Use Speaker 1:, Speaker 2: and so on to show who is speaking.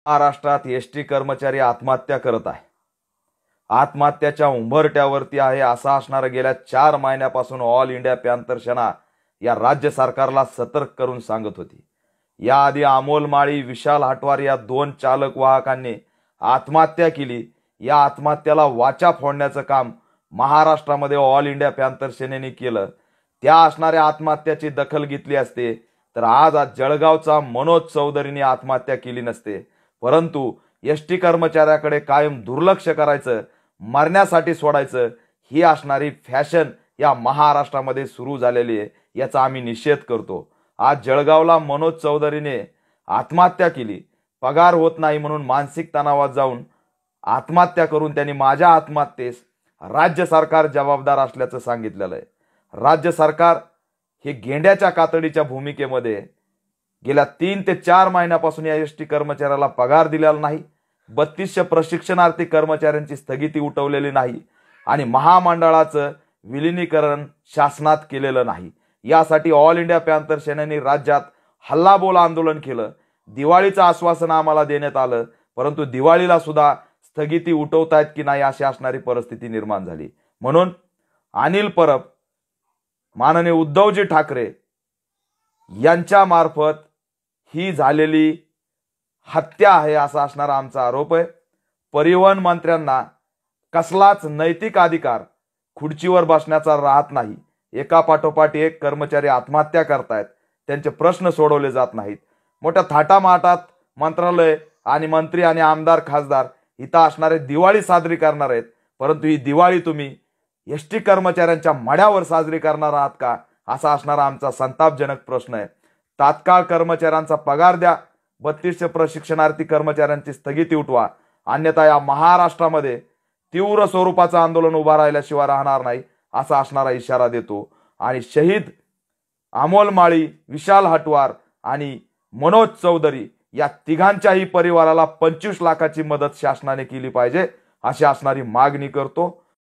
Speaker 1: महाराष्ट्रात एसटी कर्मचारी आत्महत्या करत आहे. आत्महत्याच्या उंबरठ्यावरती आहे असं असणारं गेल्या 4 महिन्यापासून ऑल इंडिया पॅंथर सेना या राज्य सरकारला सतर्क करून सांगत होती. याआधी अमोल माळी, विशाल हाटवार या 2 चालक वाहकांनी आत्महत्या केली. या आत्महत्याला वाचा फोडण्याचं काम महाराष्ट्रामध्ये ऑल इंडिया पॅंथर सेनेने केलं. त्या असणाऱ्या आत्महत्याची दखल घेतली असते तर आज जळगावचा मनोज चौधरीने आत्महत्या केली नसते. परंतु एसटी कर्मचाऱ्याकडे कायम दुर्लक्ष करायचं, मरण्यासाठी सोडायचं, ही असणारी फॅशन या महाराष्ट्रामध्ये सुरू झालेली आहे. याचा आम्ही निषेध करतो. आज जळगावला मनोज चौधरीने आत्महत्या केली. पगार होत नाही म्हणून मानसिक तणावात जाऊन आत्महत्या करून त्यांनी माझ्या आत्महत्येस राज्य सरकार जबाबदार असल्याचं सांगितलेलं आहे. राज्य सरकार हे गेंड्याच्या कातडीच्या भूमिकेमध्ये गेल्या 3 ते 4 महिन्यापासून या एसटी कर्मचाऱ्याला पगार दिलेला नाही. 3200 प्रशिक्षणार्थी कर्मचाऱ्यांची स्थगिती उठवलेली नाही आणि महामंडळाचं विलिनीकरण शासनात केलेलं नाही. यासाठी ऑल इंडिया पॅंथर सेनेने राज्यात हल्लाबोल आंदोलन केलं. दिवाळीचं आश्वासन आम्हाला देण्यात आलं, परंतु दिवाळीला सुद्धा स्थगिती उठवतायत की नाही अशी असणारी परिस्थिती निर्माण झाली. म्हणून अनिल परब, माननीय उद्धवजी ठाकरे यांच्या मार्फत ही झालेली हत्या आहे असा असणारा आमचा आरोप आहे. परिवहन मंत्र्यांना कसलाच नैतिक अधिकार खुर्चीवर बसण्याचा राहत नाही. एका पाठोपाठ एक कर्मचारी आत्महत्या करतायत, त्यांचे प्रश्न सोडवले जात नाहीत. मोठ्या थाटामाटात मंत्रालय आणि मंत्री आणि आमदार खासदार इथं असणारे दिवाळी साजरी करणार आहेत, परंतु ही दिवाळी तुम्ही एसटी कर्मचाऱ्यांच्या मड्यावर साजरी करणार आहात का, असा असणारा आमचा संतापजनक प्रश्न आहे. तात्काळ कर्मचाऱ्यांचा पगार द्या, 3200 प्रशिक्षणार्थी कर्मचाऱ्यांची स्थगिती उठवा, अन्यथा या महाराष्ट्रामध्ये तीव्र स्वरूपाचं आंदोलन उभा राहिल्याशिवाय राहणार नाही असा असणारा इशारा देतो. आणि शहीद अमोल माळी, विशाल हाटवार आणि मनोज चौधरी या तिघांच्याही परिवाराला 25 लाखाची मदत शासनाने केली पाहिजे अशी असणारी मागणी करतो.